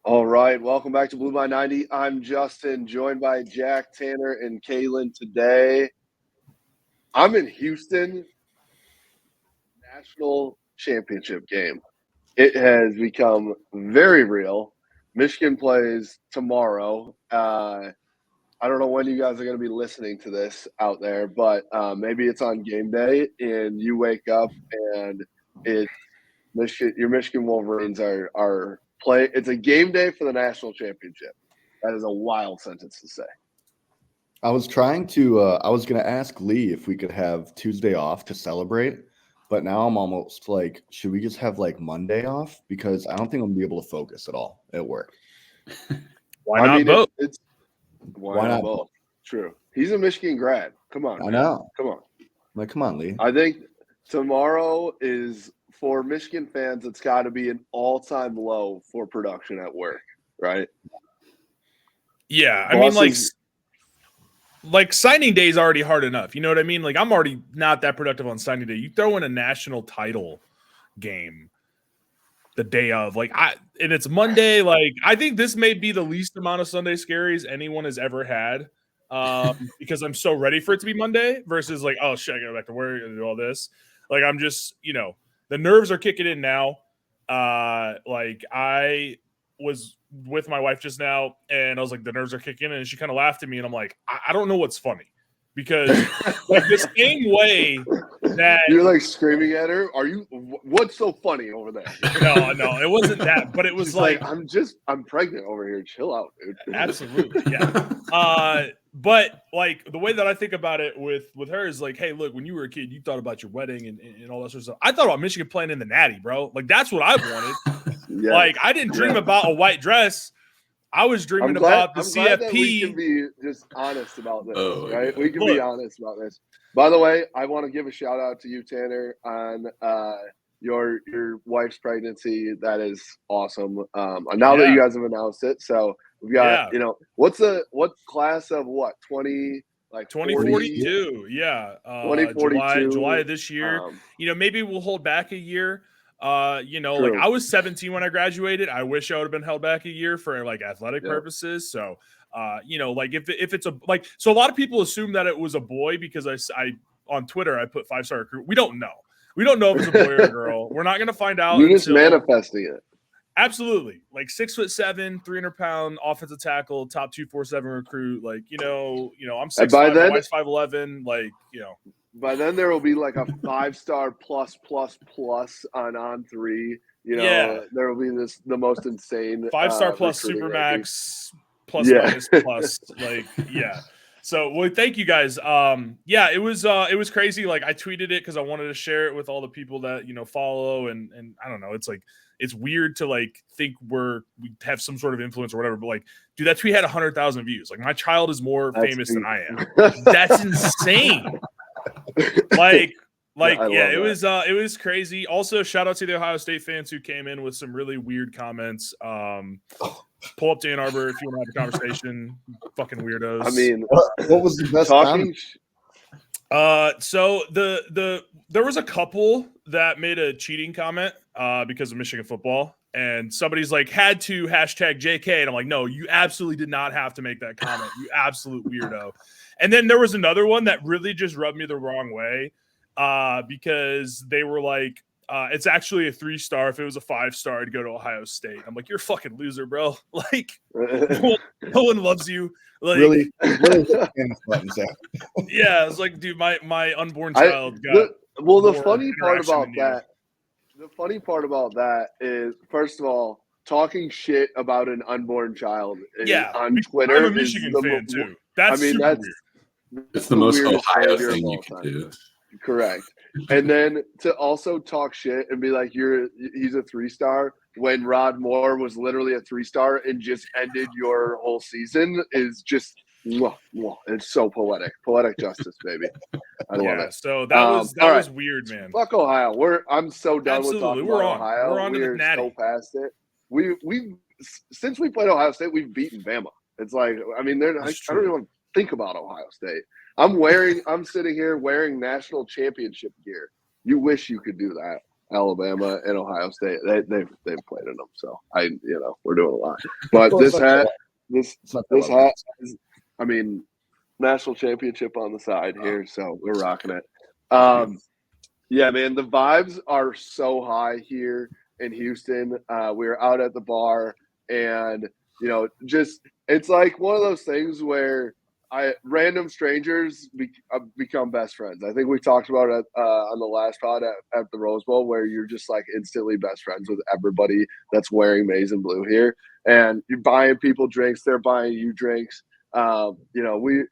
All right, welcome back to Blue by 90. I'm Justin, joined by Jack, Tanner, and Kaylin today. I'm in Houston, national championship game. It has become very real. Michigan plays tomorrow. I don't know when you guys are going to be listening to this out there, but maybe it's on game day and you wake up and it's Michigan. Your Michigan Wolverines are play. It's a game day for the national championship. That is a wild sentence to say. I was trying to. I was going to ask Lee if we could have Tuesday off to celebrate, but now I'm almost like, should we just have like Monday off? Because I don't think I'm gonna be able to focus at all at work. Why not both? Why not both? True. He's a Michigan grad. Come on. I know. Come on. Like, come on, Lee. I think tomorrow is, for Michigan fans, it's got to be an all-time low for production at work, right? Yeah, I mean, like signing day is already hard enough. You know what I mean? Like, I'm already not that productive on signing day. You throw in a national title game the day of, and it's Monday. Like, I think this may be the least amount of Sunday scaries anyone has ever had, because I'm so ready for it to be Monday versus like, oh shit, I gotta go back to work and do all this. Like, I'm just, the nerves are kicking in now. Like, I was with my wife just now, and I was like, the nerves are kicking in, and she kind of laughed at me, and I'm like, I don't know what's funny, because like the same way that you're like screaming at her, what's so funny over there? No, it wasn't that, but it was like I'm pregnant over here. Chill out, dude. Absolutely, yeah. But like the way that I think about it with her is like, hey, look, when you were a kid, you thought about your wedding and all that sort of stuff. I thought about Michigan playing in the Natty, bro. Like, that's what I wanted. Yeah. Like, I didn't dream about a white dress. I was dreaming about the CFP. That we can be just honest about this, right? We can be honest about this. By the way, I want to give a shout out to you, Tanner, on your wife's pregnancy. That is awesome. Now that you guys have announced it, so we've got what class of what 2042, yeah, 2042, July of this year. Maybe we'll hold back a year. True. Like, I was 17 when I graduated. I wish I would have been held back a year for like athletic purposes. So, like if it's so a lot of people assume that it was a boy because I on Twitter I put 5-star recruit. We don't know. We don't know if it's a boy or a girl. We're not gonna find out. You're just manifesting it. Absolutely. Like 6'7", 300-pound offensive tackle, top 247 recruit. Like, I'm 6'5", my wife's 5'11". Like, By then there will be like a 5-star plus on 3. There will be the most insane 5-star plus Supermax plus like So, well, thank you guys. It was crazy. Like, I tweeted it because I wanted to share it with all the people that follow, and I don't know. It's like, it's weird to like think we have some sort of influence or whatever, but like, dude, that tweet had 100,000 views. Like, my child is more famous than I am. That's insane. It was crazy. Also, shout out to the Ohio State fans who came in with some really weird comments. Pull up to Ann Arbor if you want to have a conversation. Fucking weirdos. I mean, what was the best comment? So there was a couple that made a cheating comment because of Michigan football, and somebody's like, had to #JK, and I'm like, no, you absolutely did not have to make that comment, you absolute weirdo. And then there was another one that really just rubbed me the wrong way because they were like, it's actually a 3-star. If it was a 5-star, I'd go to Ohio State. I'm like, you're a fucking loser, bro. Like, no one loves you. Like, really? Yeah, it's like, dude, my unborn child got. The funny part about that is, first of all, talking shit about an unborn child on Twitter. I'm a Michigan fan too. That's weird. It's the most Ohio thing you can do. Correct. And then to also talk shit and be like, he's a 3-star when Rod Moore was literally a 3-star and just ended your whole season is just it's so poetic. Poetic justice, baby. I love it. So that was weird, man. Fuck Ohio. I'm so done with talking about Ohio. We're on to the Natty. So past it. We since we played Ohio State, we've beaten Bama. It's like, I mean, I don't even want to think about Ohio State. I'm sitting here wearing national championship gear. You wish you could do that. Alabama, and Ohio State. They've played in them, so we're doing a lot. But this hat, is, I mean, national championship on the side here, so we're rocking it. Yeah, man, the vibes are so high here in Houston. We were out at the bar, and just it's like one of those things where random strangers become best friends. I think we talked about it on the last pod at the Rose Bowl, where you're just like instantly best friends with everybody that's wearing maize and blue here, and you're buying people drinks, they're buying you drinks. We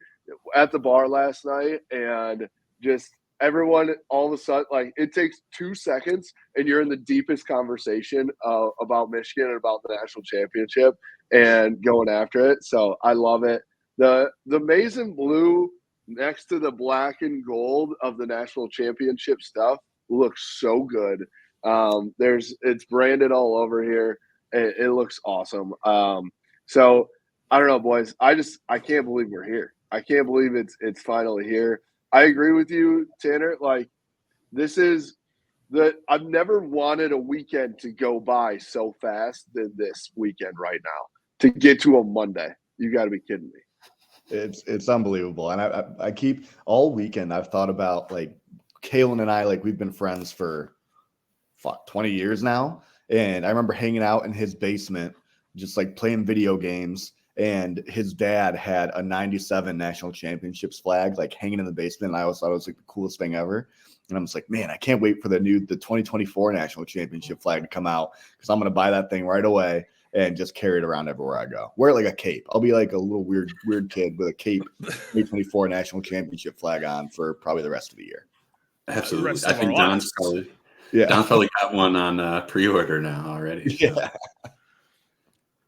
at the bar last night, and just everyone all of a sudden, like, it takes 2 seconds and you're in the deepest conversation about Michigan and about the national championship and going after it. So I love it. The maize and blue next to the black and gold of the national championship stuff looks so good. It's branded all over here. It looks awesome. So I don't know, boys. I can't believe we're here. I can't believe it's finally here. I agree with you, Tanner. Like, this is I've never wanted a weekend to go by so fast than this weekend right now. To get to a Monday, you got to be kidding me. It's unbelievable, and I keep all weekend. I've thought about, like, Kalen and I, like, we've been friends for 20 years now, and I remember hanging out in his basement, just like playing video games. And his dad had a 97 national championships flag, like, hanging in the basement. And I always thought it was like the coolest thing ever. And I'm just like, man, I can't wait for the 2024 national championship flag to come out, because I'm going to buy that thing right away and just carry it around everywhere I go. Wear it like a cape. I'll be like a little weird kid with a cape, 2024 national championship flag on for probably the rest of the year. Absolutely. I think Don's probably got one on pre-order now already. So. Yeah.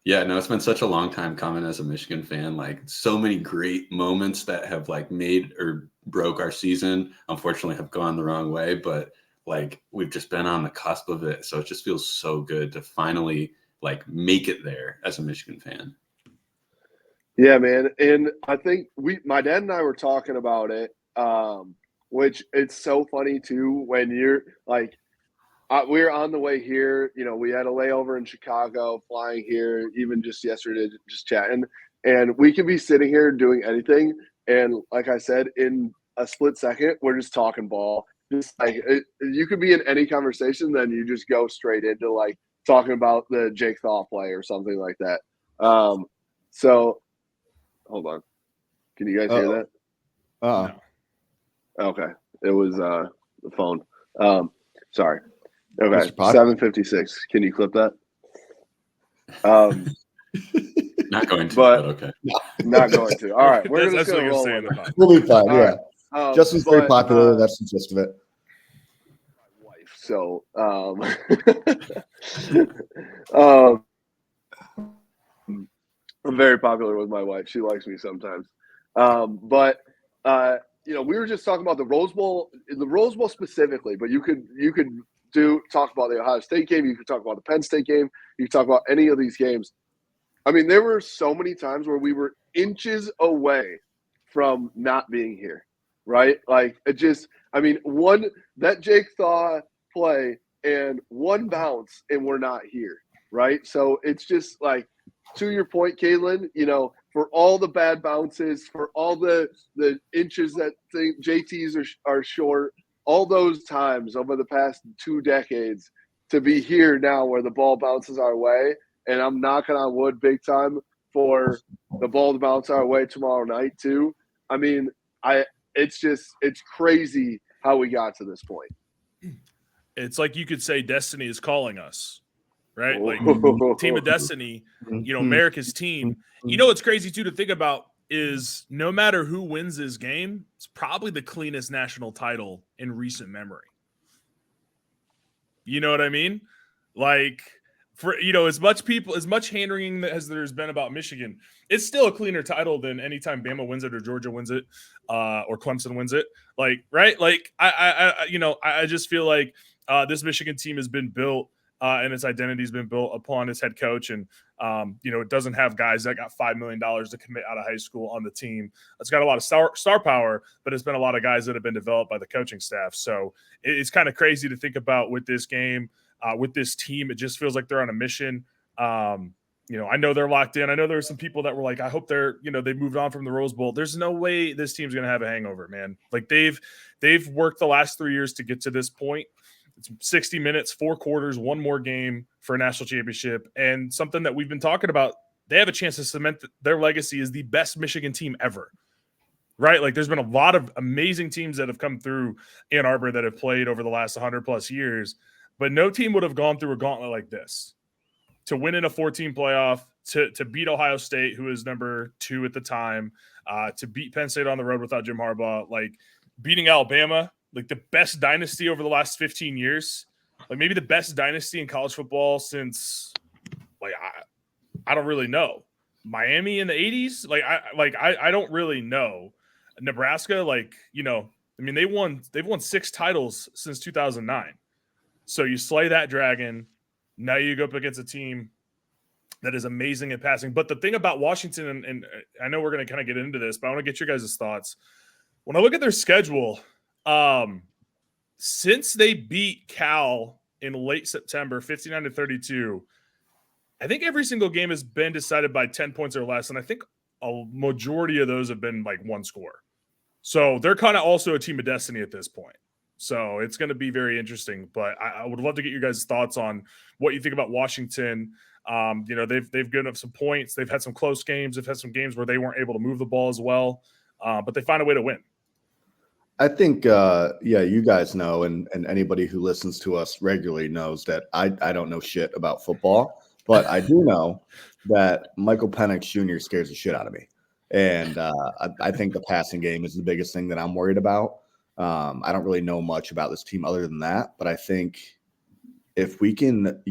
Yeah, no, it's been such a long time coming as a Michigan fan. Like, so many great moments that have, like, made or broke our season, unfortunately have gone the wrong way, but, like, we've just been on the cusp of it. So it just feels so good to finally, like, make it there as a Michigan fan. Yeah, man. And I think my dad and I were talking about it, which it's so funny too, when you're like, we were on the way here. We had a layover in Chicago, flying here, even just yesterday, just chatting. And we could be sitting here doing anything. And like I said, in a split second, we're just talking ball. Just like you could be in any conversation, then you just go straight into, like, talking about the Jake Thaw play or something like that. So hold on. Can you guys hear that? No. Okay. It was the phone. Sorry. Okay, 7:56. Can you clip that? Not going to, but okay. Not going to. All right, we're just going to roll with it. We'll be fine, yeah. Right. Justin's very popular. That's the gist of it. My wife. So, I'm very popular with my wife. She likes me sometimes. We were just talking about the Rose Bowl specifically, but you could talk about the Ohio State game. You could talk about the Penn State game. You could talk about any of these games. I mean, there were so many times where we were inches away from not being here, right? Like, that Jake Thaw play and one bounce and we're not here, right? So it's just like, to your point, Caitlin, for all the bad bounces, for all the inches that JTs are short, all those times over the past 2 decades, to be here now where the ball bounces our way, and I'm knocking on wood big time for the ball to bounce our way tomorrow night too. I mean, it's crazy how we got to this point. It's like you could say destiny is calling us, right? Like, Team of Destiny, America's team. What's crazy too to think about is, no matter who wins this game, it's probably the cleanest national title in recent memory. You know what I mean? Like, for as much hand-wringing as there's been about Michigan, it's still a cleaner title than anytime Bama wins it or Georgia wins it, or Clemson wins it. Like, right? Like, I just feel like this Michigan team has been built and its identity has been built upon its head coach. And, it doesn't have guys that got $5 million to commit out of high school on the team. It's got a lot of star power, but it's been a lot of guys that have been developed by the coaching staff. So it's kind of crazy to think about with this game, with this team. It just feels like they're on a mission. I know they're locked in. I know there were some people that were like, I hope they moved on from the Rose Bowl. There's no way this team's going to have a hangover, man. Like they've worked the last 3 years to get to this point. It's 60 minutes, 4 quarters, one more game for a national championship. And something that we've been talking about, they have a chance to cement their legacy as the best Michigan team ever, right? Like there's been a lot of amazing teams that have come through Ann Arbor that have played over the last 100 plus years, but no team would have gone through a gauntlet like this. To win in a 14 playoff, to beat Ohio State, who is number 2 at the time, to beat Penn State on the road without Jim Harbaugh, like beating Alabama, like the best dynasty over the last 15 years, like maybe the best dynasty in college football since, like I don't really know. Miami in the 80s, I don't really know. Nebraska, they've won 6 titles since 2009. So you slay that dragon. Now you go up against a team that is amazing at passing. But the thing about Washington, and I know we're going to kind of get into this, but I want to get your guys' thoughts. When I look at their schedule, since they beat Cal in late September, 59-32, I think every single game has been decided by 10 points or less. And I think a majority of those have been like 1 score. So they're kind of also a team of destiny at this point. So it's going to be very interesting, but I would love to get you guys' thoughts on what you think about Washington. They've given up some points. They've had some close games. They've had some games where they weren't able to move the ball as well, but they find a way to win. I think, you guys know, and anybody who listens to us regularly knows that I don't know shit about football, but I do know that Michael Penix Jr. scares the shit out of me. And I think the passing game is the biggest thing that I'm worried about. I don't really know much about this team other than that, but I think if we can,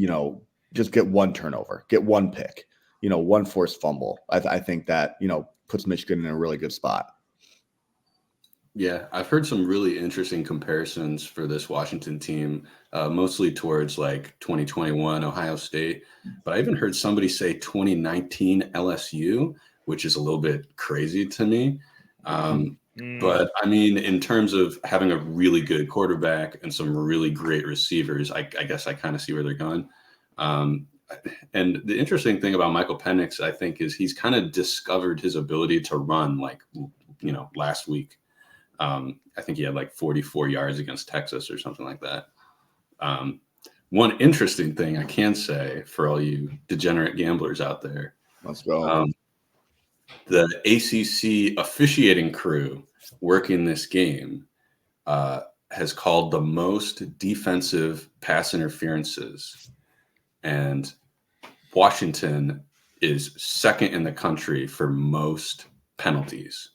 just get 1 turnover, get 1 pick, 1 forced fumble, I think that, puts Michigan in a really good spot. Yeah, I've heard some really interesting comparisons for this Washington team, mostly towards like 2021 Ohio State, but I even heard somebody say 2019 LSU, which is a little bit crazy to me. But I mean, in terms of having a really good quarterback and some really great receivers, I guess I kind of see where they're going. And the interesting thing about Michael Penix, I think, is he's kind of discovered his ability to run last week. I think he had like 44 yards against Texas or something like that. One interesting thing I can say for all you degenerate gamblers out there. Let's go. The ACC officiating crew working this game has called the most defensive pass interferences, and Washington is second in the country for most penalties.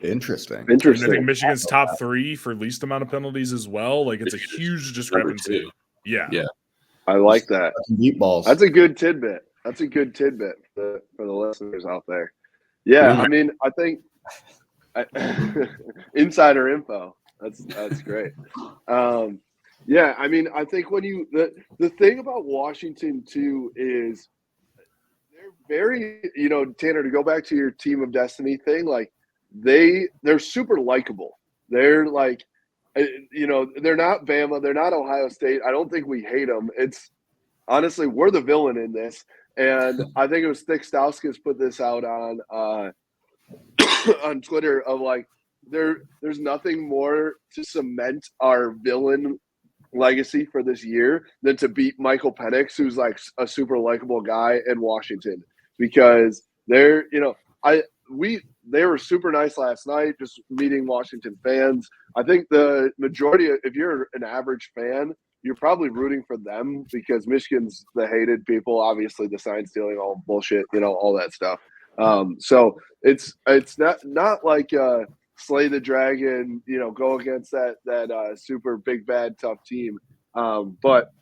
Interesting. I think Michigan's top 3 for least amount of penalties as well. Like it's a huge discrepancy. Yeah. I like that. Deep balls. That's a good tidbit. That's a good tidbit for the listeners out there. Yeah, I mean, I think insider info. That's great. Yeah, I mean, I think when the thing about Washington too is they're very, Tanner, to go back to your team of destiny thing, like they're super likable. They're like, they're not Bama, they're not Ohio State. I don't think we hate them. It's honestly, we're the villain in this. And I think it was Thick Stauskas put this out on on Twitter of like there's nothing more to cement our villain legacy for this year than to beat Michael Penix, who's like a super likable guy in Washington, because they were super nice last night, just meeting Washington fans. I think the majority of, if you're an average fan, you're probably rooting for them because Michigan's the hated people, obviously the sign stealing, all bullshit, all that stuff. So it's not like slay the dragon, go against that super big, bad, tough team. But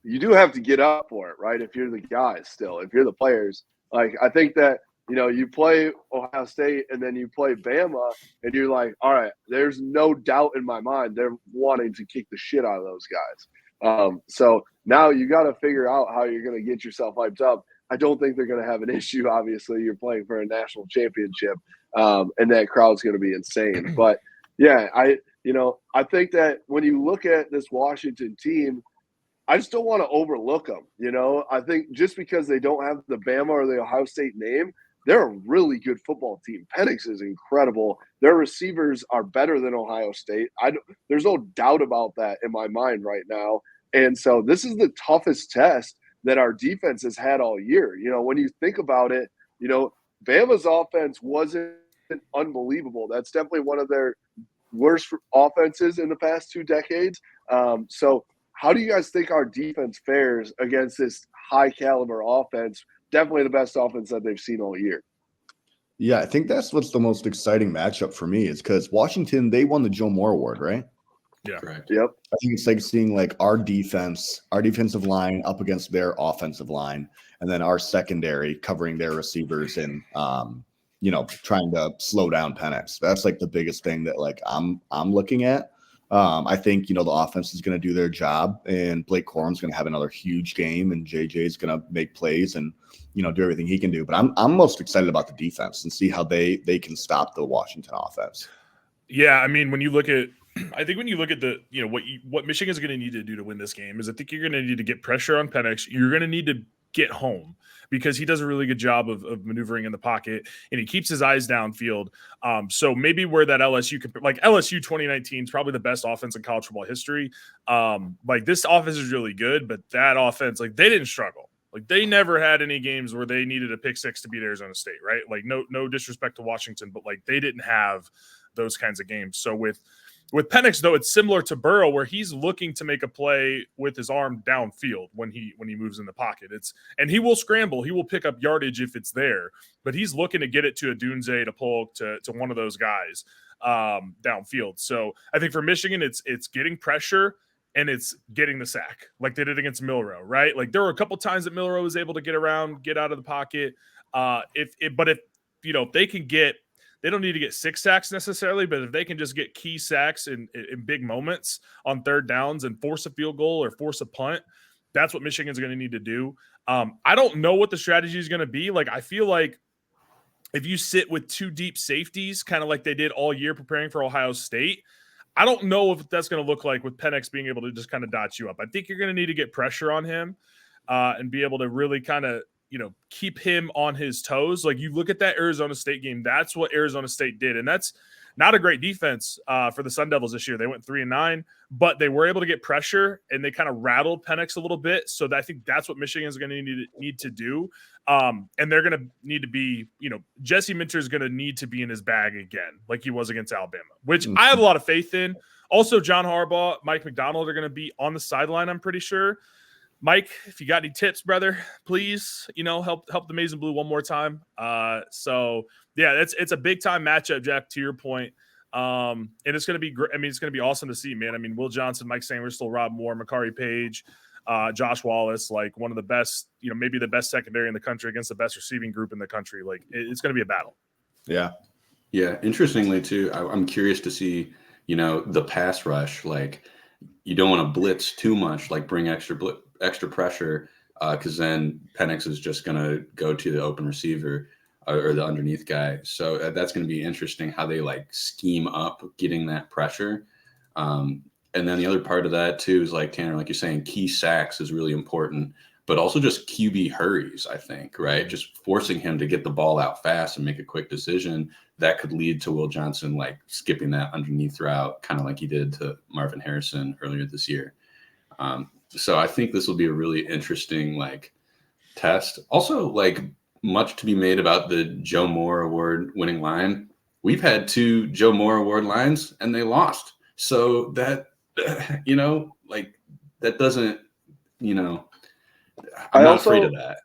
you do have to get up for it, right? If you're the guys still, if you're the players, like I think that, you play Ohio State and then you play Bama and you're like, all right, there's no doubt in my mind they're wanting to kick the shit out of those guys. So now you got to figure out how you're going to get yourself hyped up. I don't think they're going to have an issue. Obviously, you're playing for a national championship, and that crowd's going to be insane. But yeah, I think that when you look at this Washington team, I just don't want to overlook them. I think just because they don't have the Bama or the Ohio State name, they're a really good football team. Penix is incredible. Their receivers are better than Ohio State. There's no doubt about that in my mind right now. And so this is the toughest test that our defense has had all year. When you think about it, Bama's offense wasn't unbelievable. That's definitely one of their worst offenses in the past 2 decades. So how do you guys think our defense fares against this high caliber offense? Definitely the best offense that they've seen all year. Yeah, I think that's what's the most exciting matchup for me is because Washington, they won the Joe Moore Award, right? Yeah. Correct. Yep. I think it's like seeing like our defensive line up against their offensive line, and then our secondary covering their receivers and trying to slow down Penix. That's like the biggest thing that like I'm looking at. I think the offense is going to do their job, and Blake Corum's going to have another huge game, and JJ is going to make plays and do everything he can do. But I'm most excited about the defense and see how they can stop the Washington offense. Yeah, I mean, when you look at the what Michigan's going to need to do to win this game is I think you're going to need to get pressure on Penix. You're going to need to get home because he does a really good job of maneuvering in the pocket and he keeps his eyes downfield. So maybe where that LSU LSU 2019 is probably the best offense in college football history. This offense is really good, but that offense, they didn't struggle. They never had any games where they needed a pick six to beat Arizona State, right? No disrespect to Washington, but they didn't have those kinds of games. So with Penix, though, it's similar to Burrow, where he's looking to make a play with his arm downfield when he moves in the pocket. And he will scramble, he will pick up yardage if it's there, but he's looking to get it to a Dunze, to Polk, to one of those guys downfield. So I think for Michigan, it's getting pressure and it's getting the sack like they did against Milroe, right? There were a couple times that Milroe was able to get around, get out of the pocket. If they can get. They don't need to get 6 sacks necessarily, but if they can just get key sacks in big moments on third downs and force a field goal or force a punt, that's what Michigan's going to need to do. I don't know what the strategy is going to be. I feel like if you sit with 2 deep safeties, kind of like they did all year preparing for Ohio State, I don't know if that's going to look like with Penix being able to just kind of dot you up. I think you're going to need to get pressure on him and be able to really kind of keep him on his toes. You look at that Arizona State game, that's what Arizona State did. And that's not a great defense for the Sun Devils this year. They went 3-9, but they were able to get pressure and they kind of rattled Penix a little bit. So I think that's what Michigan is going to need to do. And they're going to need to be, Jesse Minter is going to need to be in his bag again, like he was against Alabama, which I have a lot of faith in. Also, John Harbaugh, Mike McDonald are going to be on the sideline, I'm pretty sure. Mike, if you got any tips, brother, please, help the Maize and Blue one more time. So yeah, it's a big time matchup, Jack, to your point. And it's going to be great. I mean, it's going to be awesome to see, man. I mean, Will Johnson, Mike Sainristil, Rob Moore, Makari Page, Josh Wallace, one of the best, maybe the best secondary in the country against the best receiving group in the country. It's going to be a battle. Yeah. Yeah. Interestingly too, I'm curious to see, the pass rush, you don't want to blitz too much, bring extra pressure, because then Penix is just going to go to the open receiver or the underneath guy. So that's going to be interesting how they scheme up getting that pressure. And then the other part of that too is Tanner, like you're saying, key sacks is really important, but also just QB hurries, I think, right? Just forcing him to get the ball out fast and make a quick decision that could lead to Will Johnson skipping that underneath route, kind of like he did to Marvin Harrison earlier this year. So I think this will be a really interesting test. Also, much to be made about the Joe Moore Award winning line. We've had 2 Joe Moore Award lines and they lost. So that that doesn't, I'm not afraid of that.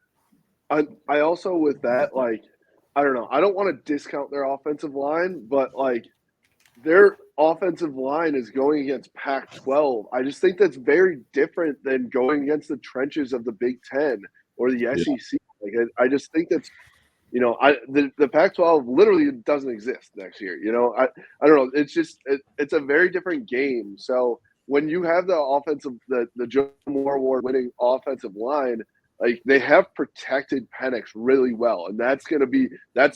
I also with that, I don't know. I don't want to discount their offensive line, but their offensive line is going against Pac-12. I just think that's very different than going against the trenches of the Big Ten or the SEC. I just think that's, the Pac-12 literally doesn't exist next year. I don't know. It's just it's a very different game. So when you have the Joe Moore Award winning offensive line, like they have protected Penix really well, and that's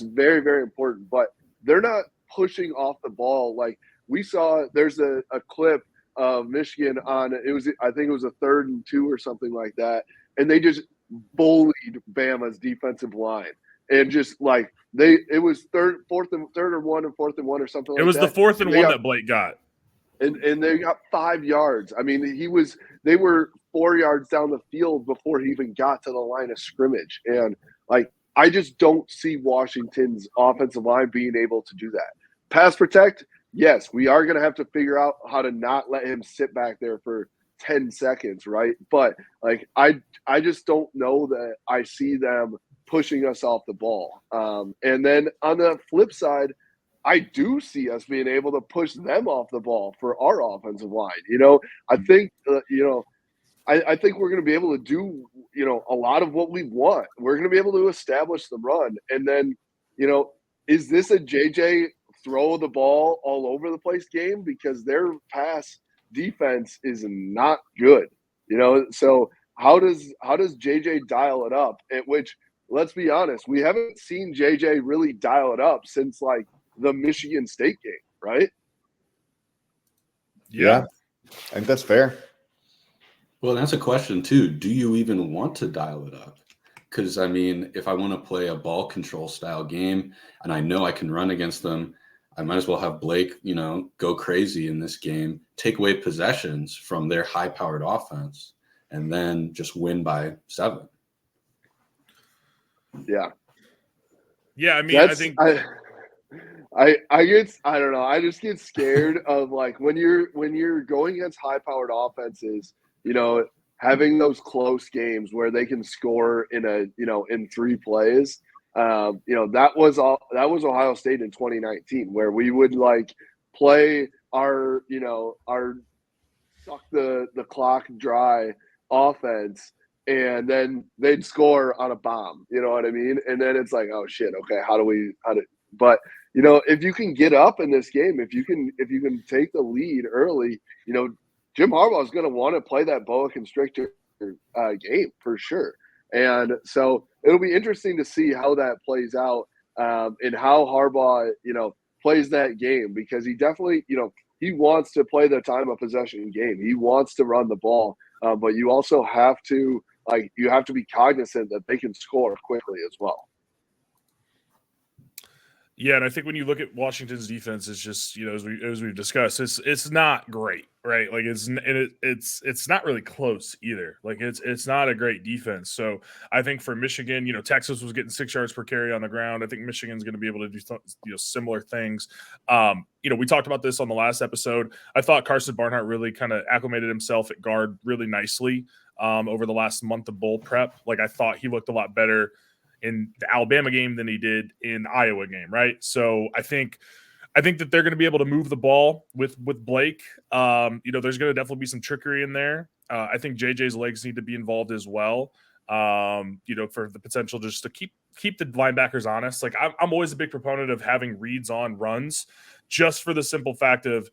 very, very important. But they're not pushing off the ball like we saw. There's a clip of Michigan I think it was a 3rd and 2 or something like that, and they just bullied Bama's defensive line, and just like it was 3rd and 1 and 4th and 1 or something like that. It was the 4th and 1 that Blake got. And they got 5 yards. I mean, they were 4 yards down the field before he even got to the line of scrimmage. And like, I just don't see Washington's offensive line being able to do that. Pass protect, yes, we are going to have to figure out how to not let him sit back there for 10 seconds, right? But like, I just don't know that I see them pushing us off the ball. And then on the flip side, I do see us being able to push them off the ball for our offensive line. I think, I think we're going to be able to do, a lot of what we want. We're going to be able to establish the run. And then, is this a JJ throw the ball all over the place game? Because their pass defense is not good, So how does JJ dial it up? At which, let's be honest, we haven't seen JJ really dial it up since like the Michigan State game, right? Yeah, I think that's fair. Well, that's a question too. Do you even want to dial it up? Because I mean, if I want to play a ball control style game and I know I can run against them, I might as well have Blake, go crazy in this game, take away possessions from their high-powered offense, and then just win by 7. Yeah. Yeah, I mean, I think I don't know. I just get scared of like when you're going against high-powered offenses, having those close games where they can score in 3 plays. That was Ohio State in 2019, where we would like play our suck the clock dry offense, and then they'd score on a bomb. You know what I mean? And then it's like, oh shit, okay, but if you can get up in this game, if you can take the lead early, Jim Harbaugh is going to want to play that boa constrictor game for sure. And so it'll be interesting to see how that plays out, and how Harbaugh, plays that game, because he definitely, he wants to play the time of possession game. He wants to run the ball, but you also have to be cognizant that they can score quickly as well. Yeah, and I think when you look at Washington's defense, it's just as we've discussed, it's not great, right? Like it's not really close either. Like it's not a great defense. So I think for Michigan, Texas was getting 6 yards per carry on the ground. I think Michigan's going to be able to do similar things. We talked about this on the last episode. I thought Carson Barnhart really kind of acclimated himself at guard really nicely over the last month of bowl prep. Like I thought he looked a lot better in the Alabama game than he did in the Iowa game, right? So I think that they're going to be able to move the ball with Blake. There's going to definitely be some trickery in there. I think JJ's legs need to be involved as well. For the potential just to keep the linebackers honest. Like I'm always a big proponent of having reads on runs, just for the simple fact of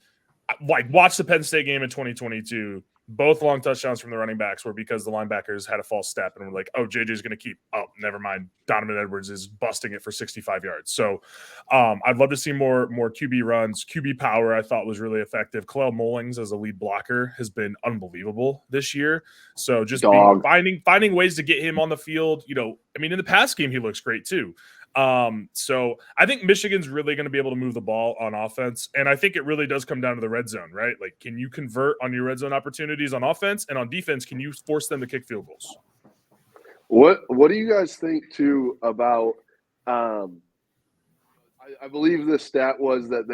like watch the Penn State game in 2022. Both long touchdowns from the running backs were because the linebackers had a false step and were like, oh, JJ's going to keep. Oh, never mind. Donovan Edwards is busting it for 65 yards. So I'd love to see more QB runs. QB power I thought was really effective. Khalil Mullings as a lead blocker has been unbelievable this year. So just finding ways to get him on the field. In the pass game, he looks great too. So I think Michigan's really going to be able to move the ball on offense. And I think it really does come down to the red zone, right? Like, can you convert on your red zone opportunities on offense, and on defense, can you force them to kick field goals? What do you guys think too about, I believe the stat was that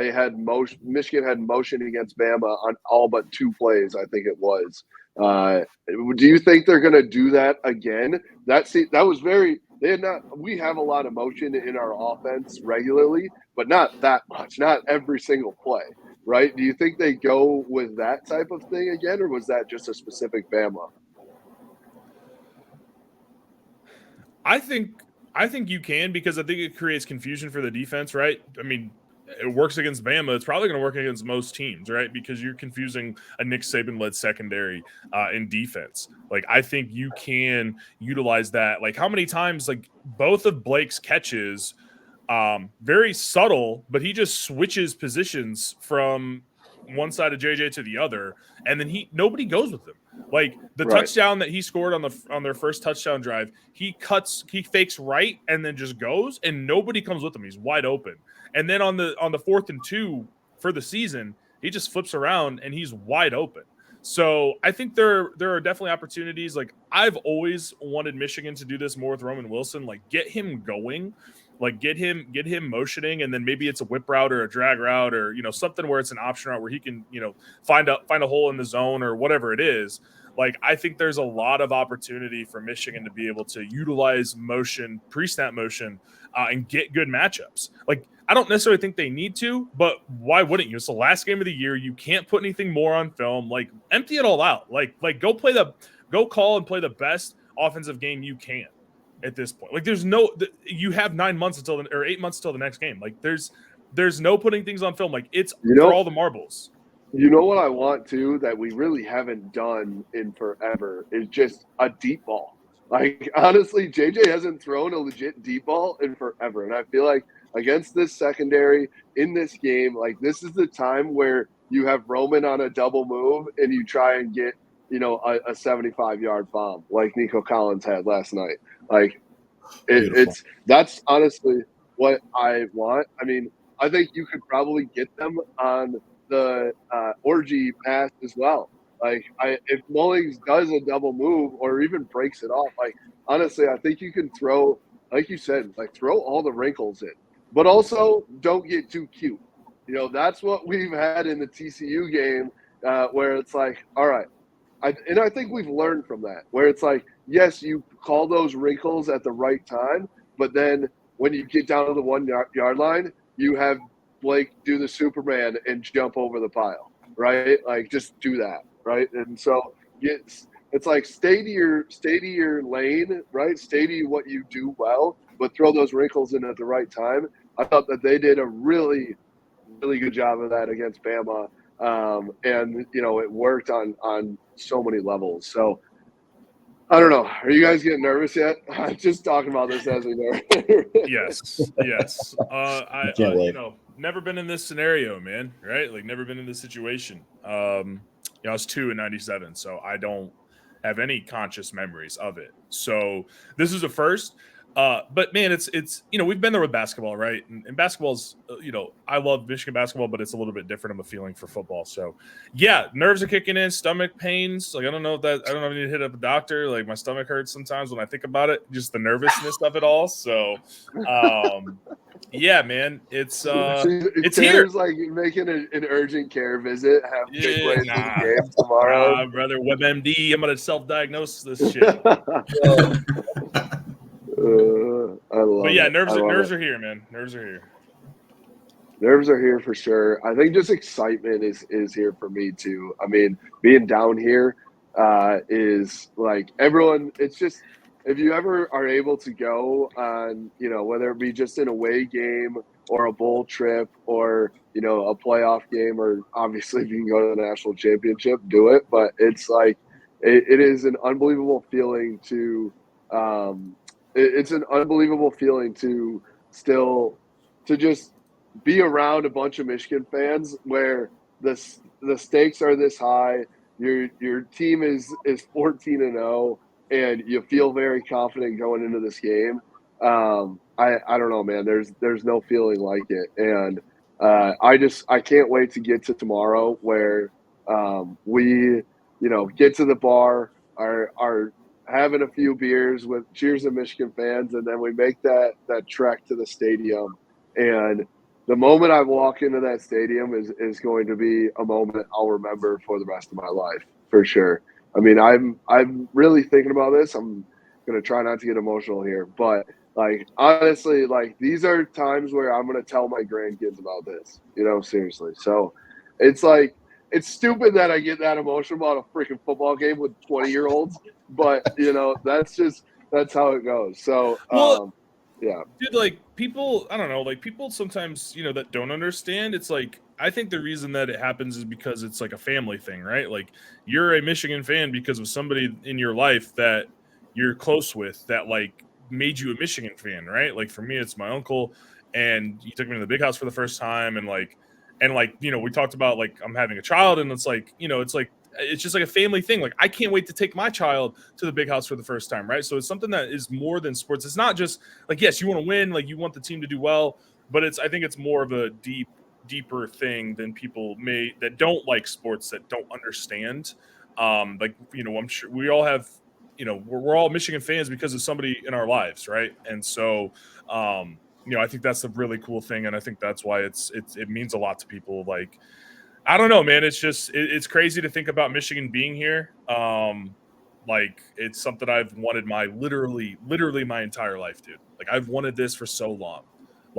Michigan had motion against Bama on all but 2 plays. I think it was, do you think they're going to do that again? We have a lot of motion in our offense regularly, but not that much, not every single play, right? Do you think they go with that type of thing again, or was that just a specific Bama? I think you can, because I think it creates confusion for the defense, right? I mean, it works against Bama. It's probably going to work against most teams, right? Because you're confusing a Nick Saban-led secondary in defense. Like, I think you can utilize that. Like, how many times, like, both of Blake's catches, very subtle, but he just switches positions from one side of JJ to the other, and then nobody goes with him. Like the touchdown that he scored on their first touchdown drive, he fakes right and then just goes, and nobody comes with him. He's wide open. And then on the 4th and 2 for the season, he just flips around and he's wide open. So I think there are definitely opportunities. Like, I've always wanted Michigan to do this more with Roman Wilson, like get him going. Like get him motioning, and then maybe it's a whip route or a drag route or something where it's an option route where he can find a hole in the zone or whatever it is. Like, I think there's a lot of opportunity for Michigan to be able to utilize motion, pre-snap motion, and get good matchups. Like, I don't necessarily think they need to, but why wouldn't you? It's the last game of the year. You can't put anything more on film. Like, empty it all out. Like go call and play the best offensive game you can. At this point, like you have 9 months or 8 months until the next game. Like there's no putting things on film. Like it's for all the marbles. You know what I want to that we really haven't done in forever is just a deep ball. Like honestly, JJ hasn't thrown a legit deep ball in forever, and I feel like against this secondary in this game, like this is the time where you have Roman on a double move and you try and get a 75-yard bomb like Nico Collins had last night. Like that's honestly what I want. I mean, I think you could probably get them on the orgy pass as well. Like if Mullings does a double move or even breaks it off, like honestly, I think you can throw, like you said, like throw all the wrinkles in, but also don't get too cute. That's what we've had in the TCU game where it's like, all right. I think we've learned from that, where it's like, yes, you call those wrinkles at the right time, but then when you get down to the 1 yard line, you have Blake do the Superman and jump over the pile, right? Like just do that, right? And so it's like stay to your lane, right? Stay to what you do well, but throw those wrinkles in at the right time. I thought that they did a really, really good job of that against Bama. And it worked on so many levels. So I don't know. Are you guys getting nervous yet? I'm just talking about this as we know. Yes. I can't wait. Never been in this scenario, man. Right? Like never been in this situation. I was 2 in 97, so I don't have any conscious memories of it. So this is a first. But man, it's we've been there with basketball, right? And basketball's I love Michigan basketball, but it's a little bit different of a feeling for football. So yeah, nerves are kicking in, stomach pains. Like I don't know if I need to hit up a doctor. Like my stomach hurts sometimes when I think about it, just the nervousness of it all. So yeah, man, it's here. Like making an urgent care visit, have big plays in the game tomorrow. Brother, WebMD, I'm gonna self-diagnose this shit. But yeah, nerves are here, man. Nerves are here. Nerves are here for sure. I think just excitement is here for me too. I mean, being down here is like everyone. It's just if you ever are able to go on, whether it be just an away game or a bowl trip or a playoff game, or obviously if you can go to the national championship, do it. But it's like it is an unbelievable feeling to. It's an unbelievable feeling to just be around a bunch of Michigan fans where the stakes are this high. Your team is 14-0, and you feel very confident going into this game. I don't know, man. There's no feeling like it, and I can't wait to get to tomorrow where we get to the bar, are having a few beers with cheers of Michigan fans, and then we make that trek to the stadium. And the moment I walk into that stadium is going to be a moment I'll remember for the rest of my life, for sure. I mean, I'm really thinking about this. I'm going to try not to get emotional here, but like, honestly, like these are times where I'm going to tell my grandkids about this, seriously. So it's like, it's stupid that I get that emotional about a freaking football game with 20-year-olds, but that's how it goes. So Yeah. Dude, like people, I don't know, like people sometimes, that don't understand. It's like, I think the reason that it happens is because it's like a family thing, right? Like you're a Michigan fan because of somebody in your life that you're close with that like made you a Michigan fan, right? Like for me, it's my uncle, and he took me to the big house for the first time. We talked about like I'm having a child, and it's just like a family thing. Like I can't wait to take my child to the big house for the first time, right? So it's something that is more than sports. It's not just like, yes, you want to win, like you want the team to do well, but I think it's more of a deeper thing than people that don't like sports, that don't understand. I'm sure we all have, we're all Michigan fans because of somebody in our lives, right? And so I think that's the really cool thing, and I think that's why it means a lot to people. Like, I don't know, man. It's just it's crazy to think about Michigan being here. Like it's something I've wanted my literally my entire life, dude. Like I've wanted this for so long.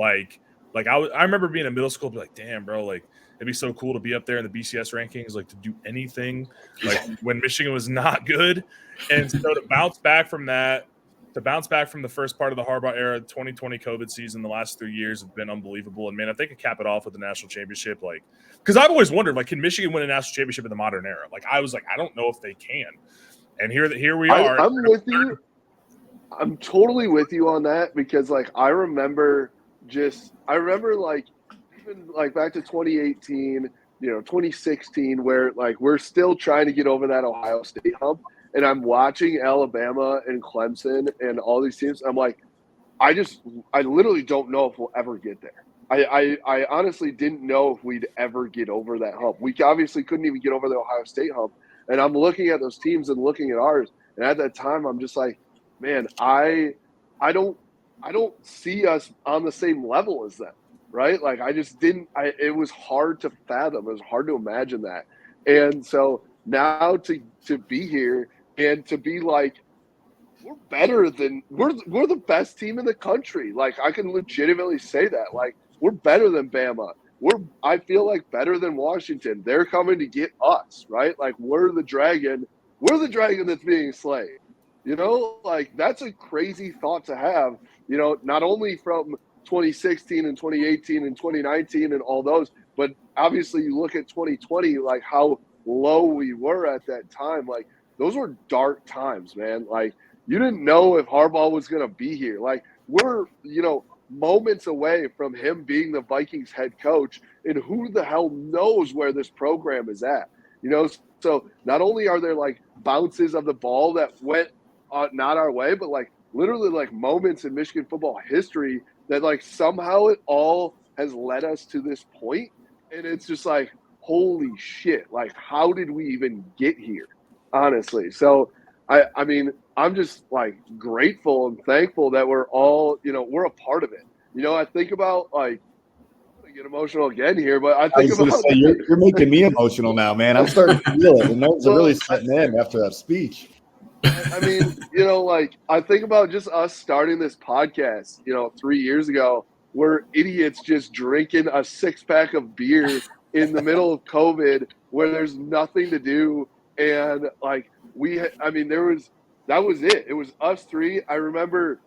I remember being in middle school, be like, damn, bro, like it'd be so cool to be up there in the BCS rankings, like to do anything, like when Michigan was not good. And so to bounce back from that, to bounce back from the first part of the Harbaugh era, 2020 COVID season, the last 3 years have been unbelievable. And man, if they could cap it off with the national championship, like, because I've always wondered, like, can Michigan win a national championship in the modern era? Like, I was like, I don't know if they can. And here we are. I'm with you. I'm totally with you on that because, like, I remember like even like back to 2018, 2016, where like we're still trying to get over that Ohio State hump, and I'm watching Alabama and Clemson and all these teams. I'm like, I literally don't know if we'll ever get there. I honestly didn't know if we'd ever get over that hump. We obviously couldn't even get over the Ohio State hump. And I'm looking at those teams and looking at ours. And at that time, I'm just like, man, I don't see us on the same level as them, right? Like I just didn't. It was hard to fathom. It was hard to imagine that. And so now to be here and to be like, we're better than we're the best team in the country. Like I can legitimately say that. Like we're better than Bama. I feel like better than Washington. They're coming to get us, right? Like we're the dragon. We're the dragon that's being slayed. Like that's a crazy thought to have, not only from 2016 and 2018 and 2019 and all those, but obviously you look at 2020, like how low we were at that time. Like those were dark times, man. Like you didn't know if Harbaugh was going to be here. Like we're, moments away from him being the Vikings head coach, and who the hell knows where this program is at, So not only are there like bounces of the ball that went not our way, but like literally like moments in Michigan football history that like somehow it all has led us to this point. And it's just like, holy shit, like how did we even get here? Honestly. So I mean, I'm just like grateful and thankful that we're all, we're a part of it. I think about like, I'm gonna get emotional again here, but I I think was going to about say, you're making me emotional now, man. I'm starting to feel it. The nerves are really setting in after that speech. I mean, like I think about just us starting this podcast, 3 years ago. We're idiots just drinking a 6-pack of beer in the middle of COVID where there's nothing to do. And like that was it. It was us three. I remember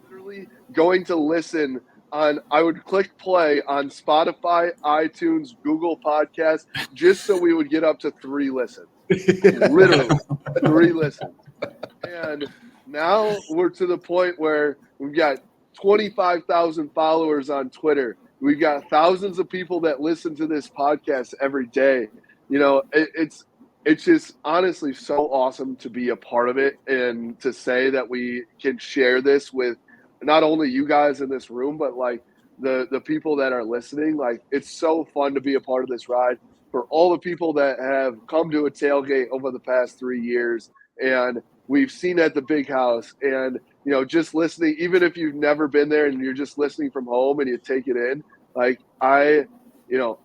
literally going to listen I would click play on Spotify, iTunes, Google Podcasts, just so we would get up to 3 listens. Literally 3 listens. And now we're to the point where we've got 25,000 followers on Twitter. We've got thousands of people that listen to this podcast every day. It's just honestly so awesome to be a part of it and to say that we can share this with not only you guys in this room, but like the people that are listening. Like it's so fun to be a part of this ride. For all the people that have come to a tailgate over the past 3 years and we've seen at the big house, and just listening, even if you've never been there and you're just listening from home and you take it in, like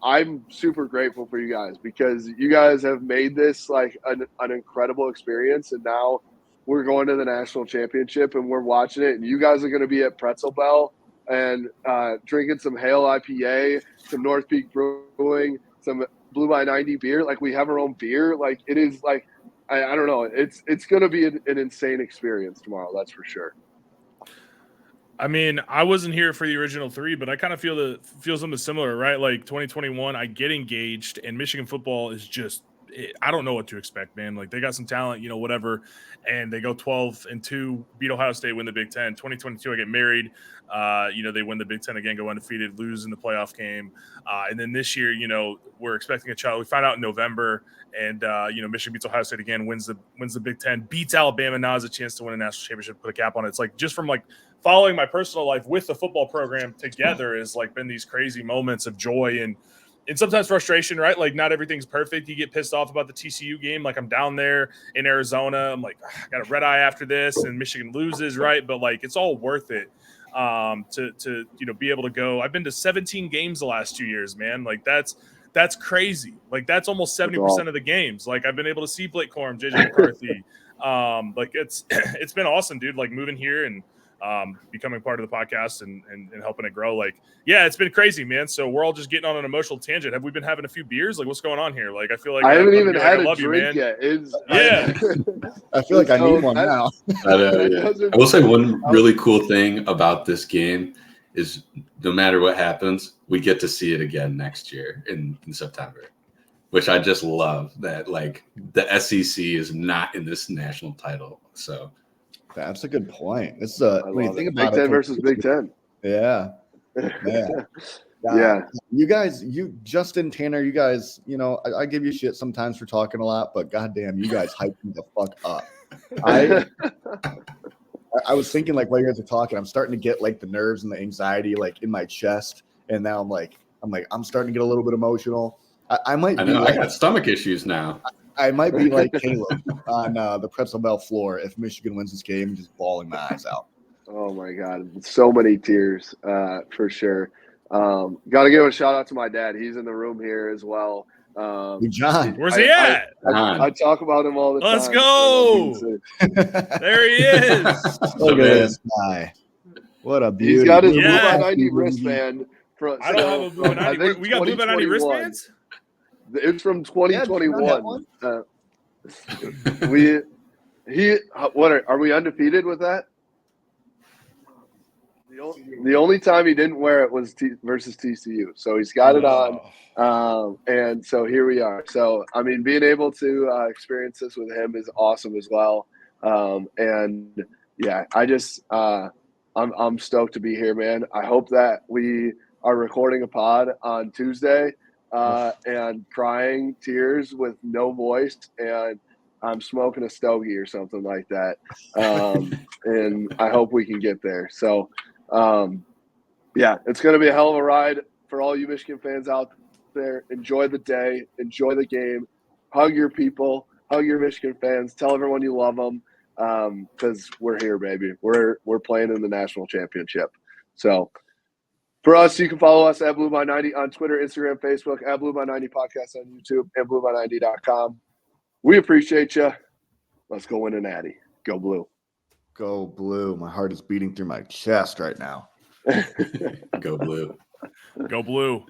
I'm super grateful for you guys because you guys have made this like an incredible experience. And now we're going to the national championship and we're watching it, and you guys are going to be at Pretzel Bell and drinking some Hale IPA, some North Peak Brewing, some Blue by 90 beer. Like we have our own beer. Like it is like, I don't know. It's going to be an insane experience tomorrow. That's for sure. I mean, I wasn't here for the original 3, but I kind of feel something similar, right? Like 2021, I get engaged, and Michigan football is just I don't know what to expect, man. Like they got some talent, whatever, and they go 12-2, beat Ohio State, win the Big Ten. 2022, I get married. They win the Big Ten again, go undefeated, lose in the playoff game, and then this year, we're expecting a child. We find out in November, and Michigan beats Ohio State again, wins the Big Ten, beats Alabama. Now has a chance to win a national championship, put a cap on it. It's like just from like following my personal life with the football program together has like been these crazy moments of joy and sometimes frustration, right? Like not everything's perfect. You get pissed off about the TCU game. Like I'm down there in Arizona. I'm like, I got a red eye after this and Michigan loses, right? But like, it's all worth it to be able to go. I've been to 17 games the last 2 years, man. Like that's crazy. Like that's almost 70% of the games. Like I've been able to see Blake Corum, JJ McCarthy. Like it's been awesome, dude. Like moving here and becoming part of the podcast and helping it grow. Like, yeah, it's been crazy, man. So we're all just getting on an emotional tangent. Have we been having a few beers? Like, what's going on here? Like, I feel like I haven't even had a drink yet. I feel like I need one now. I will say one really cool thing about this game is no matter what happens, we get to see it again next year in September, which I just love that. Like the SEC is not in this national title. So that's a good point. It's when you think about Big Ten versus Big Ten. Yeah. Yeah. You guys, Justin, Tanner, you guys, I give you shit sometimes for talking a lot, but goddamn, you guys hype me the fuck up. I was thinking like while you guys are talking, I'm starting to get like the nerves and the anxiety like in my chest, and now I'm starting to get a little bit emotional. I got stomach issues now. I might be like Caleb on the pretzel bell floor if Michigan wins this game, just bawling my eyes out. Oh my God, so many tears for sure. Got to give a shout out to my dad. He's in the room here as well. John, where's he at? I talk about him all the time. Let's go. There he is. Look at this guy. What a beauty. He's got his Blue by 90 wristband. I don't have a Blue by 90. We got Blue by 90 wristbands? It's from 2021. Are we undefeated with that? The only time he didn't wear it was versus TCU. So he's got it on. And so here we are. So, I mean, being able to experience this with him is awesome as well. And yeah, I'm stoked to be here, man. I hope that we are recording a pod on Tuesday and crying tears with no voice, and I'm smoking a stogie or something like that. And I hope we can get there. So, yeah, it's going to be a hell of a ride for all you Michigan fans out there. Enjoy the day. Enjoy the game. Hug your people. Hug your Michigan fans. Tell everyone you love them because we're here, baby. We're playing in the national championship. So, for us, you can follow us at Blue by 90 on Twitter, Instagram, Facebook, at Blue by 90 Podcast on YouTube, and BlueBy90.com. We appreciate you. Let's go win a Natty. Go Blue. Go Blue. My heart is beating through my chest right now. Go Blue. Go Blue.